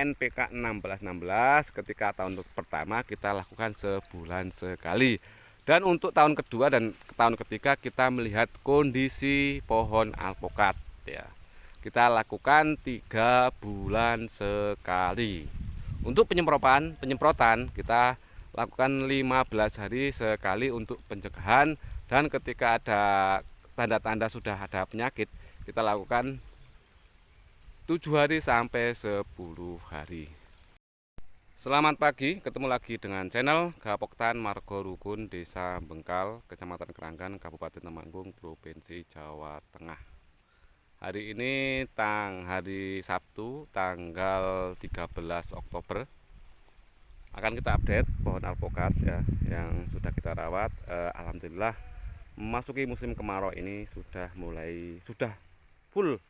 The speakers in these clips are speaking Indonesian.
NPK 1616 ketika tahun pertama kita lakukan sebulan sekali. Dan untuk tahun kedua dan tahun ketiga kita melihat kondisi pohon alpukat ya. Kita lakukan 3 bulan sekali. Untuk penyemprotan kita lakukan 15 hari sekali untuk pencegahan, dan ketika ada tanda-tanda sudah ada penyakit kita lakukan 7 hari sampai 10 hari. Selamat pagi, ketemu lagi dengan channel Gapoktan Margo Rukun, Desa Bengkal, Kecamatan Keranggan, Kabupaten Temanggung, Provinsi Jawa Tengah. Hari ini hari Sabtu tanggal 13 Oktober akan kita update pohon alpukat ya, yang sudah kita rawat. Alhamdulillah memasuki musim kemarau ini sudah full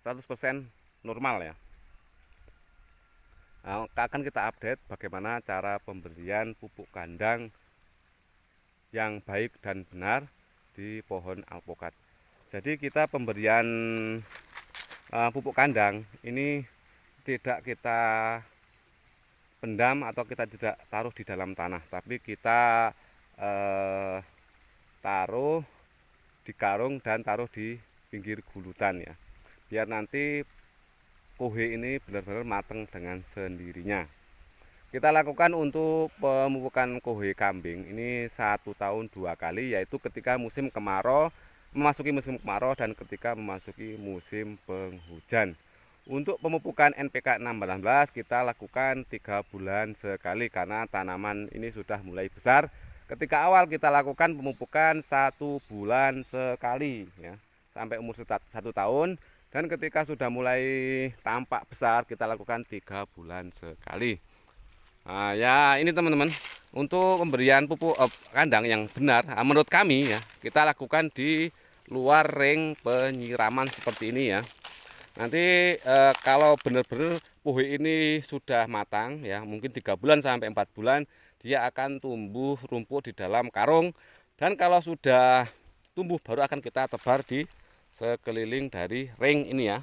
100% normal ya. Nah, akan kita update bagaimana cara pemberian pupuk kandang yang baik dan benar di pohon alpukat. Jadi kita pemberian pupuk kandang ini tidak kita pendam atau kita tidak taruh di dalam tanah, tapi kita taruh di karung dan taruh di pinggir gulutan ya, biar nanti kohe ini benar-benar matang dengan sendirinya. Kita lakukan untuk pemupukan kohe kambing ini 1 tahun 2 kali, yaitu ketika memasuki musim kemarau dan ketika memasuki musim penghujan. Untuk pemupukan NPK 1616 kita lakukan 3 bulan sekali karena tanaman ini sudah mulai besar. Ketika awal kita lakukan pemupukan 1 bulan sekali ya, sampai umur 1 tahun. Dan ketika sudah mulai tampak besar kita lakukan 3 bulan sekali. Nah, ya ini teman-teman, untuk pemberian pupuk kandang yang benar menurut kami ya, kita lakukan di luar ring penyiraman seperti ini ya. Nanti kalau benar-benar pohon ini sudah matang ya, mungkin 3 bulan sampai 4 bulan dia akan tumbuh rumput di dalam karung. Dan kalau sudah tumbuh baru akan kita tebar di sekeliling dari ring ini ya.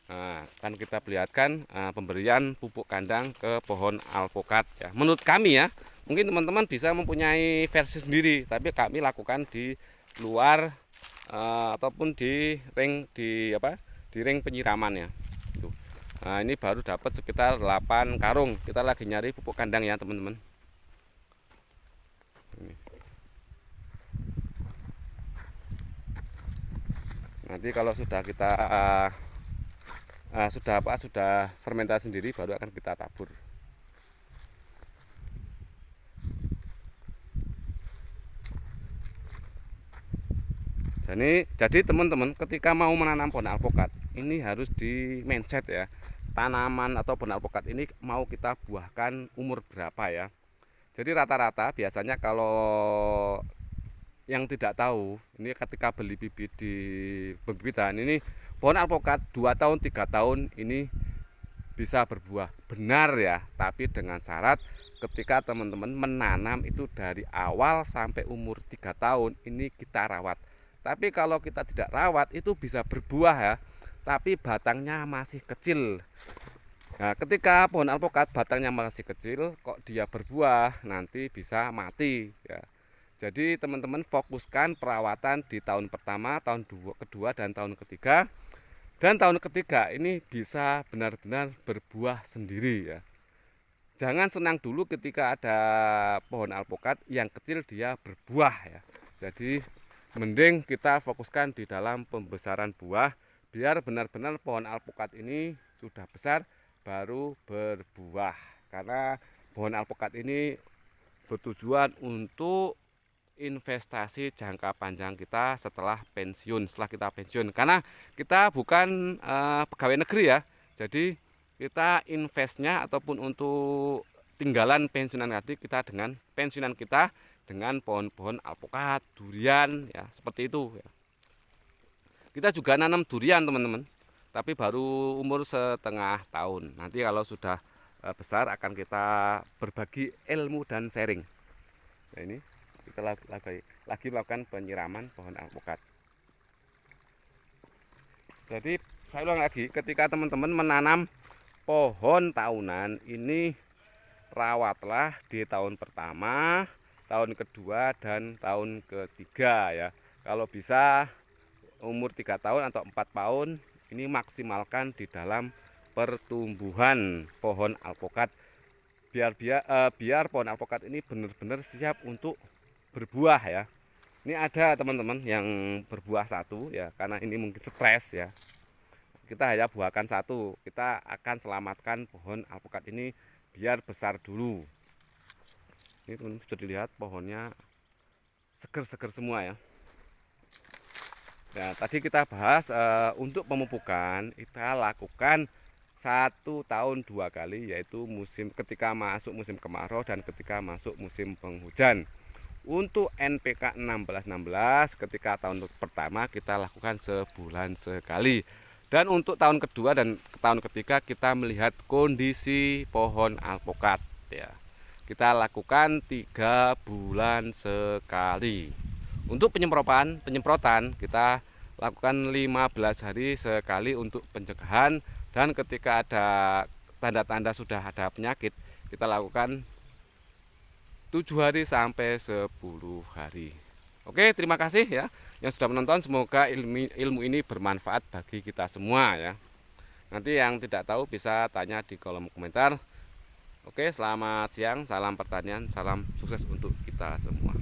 Nah, akan kita perlihatkan pemberian pupuk kandang ke pohon alpukat ya. Menurut kami ya, mungkin teman-teman bisa mempunyai versi sendiri, tapi kami lakukan di luar ataupun di ring penyiraman ya. Nah, ini baru dapat sekitar 8 karung. Kita lagi nyari pupuk kandang ya teman-teman. Nanti kalau sudah kita sudah fermentasi sendiri baru akan kita tabur. Jadi teman-teman ketika mau menanam pohon alpukat ini harus di mindset ya. Tanaman atau pohon alpukat ini mau kita buahkan umur berapa ya. Jadi rata-rata biasanya kalau yang tidak tahu, ini ketika beli bibit di pembibitan ini pohon alpukat 2 tahun 3 tahun ini bisa berbuah benar ya, tapi dengan syarat ketika teman-teman menanam itu dari awal sampai umur 3 tahun ini kita rawat. Tapi kalau kita tidak rawat itu bisa berbuah ya, tapi batangnya masih kecil. Nah, ketika pohon alpukat batangnya masih kecil kok dia berbuah, nanti bisa mati ya. Jadi teman-teman fokuskan perawatan di tahun pertama, tahun kedua, dan tahun ketiga. Dan tahun ketiga ini bisa benar-benar berbuah sendiri ya. Jangan senang dulu ketika ada pohon alpukat yang kecil dia berbuah ya. Jadi mending kita fokuskan di dalam pembesaran buah, biar benar-benar pohon alpukat ini sudah besar baru berbuah. Karena pohon alpukat ini bertujuan untuk investasi jangka panjang kita setelah kita pensiun, karena kita bukan pegawai negeri ya. Jadi kita investnya ataupun untuk tinggalan pensiunan kita dengan pohon-pohon alpukat, durian ya, seperti itu ya. Kita juga nanam durian teman-teman, tapi baru umur 1,5 tahun. Nanti kalau sudah besar akan kita berbagi ilmu dan sharing. Nah, ini kita lagi melakukan penyiraman pohon alpukat. Jadi saya ulang lagi, ketika teman-teman menanam pohon tahunan ini rawatlah di tahun pertama, tahun kedua, dan tahun ketiga ya. Kalau bisa umur 3 tahun atau 4 tahun ini maksimalkan di dalam pertumbuhan pohon alpokat biar pohon alpokat ini benar-benar siap untuk berbuah ya. Ini ada teman-teman yang berbuah satu ya, karena ini mungkin stres ya. Kita hanya buahkan satu, kita akan selamatkan pohon alpokat ini biar besar dulu. Ini teman bisa dilihat pohonnya seger-seger semua ya. Nah, tadi kita bahas untuk pemupukan kita lakukan 1 tahun 2 kali, yaitu ketika masuk musim kemarau dan ketika masuk musim penghujan. Untuk NPK 1616 ketika tahun pertama kita lakukan sebulan sekali. Dan untuk tahun kedua dan tahun ketiga kita melihat kondisi pohon alpokat ya. Kita lakukan 3 bulan sekali. Untuk penyemprotan kita lakukan 15 hari sekali untuk pencegahan, dan ketika ada tanda-tanda sudah ada penyakit kita lakukan 7 hari sampai 10 hari. Oke, terima kasih ya yang sudah menonton. Semoga ilmu ini bermanfaat bagi kita semua ya. Nanti yang tidak tahu bisa tanya di kolom komentar. Oke, selamat siang, salam pertanian, salam sukses untuk kita semua.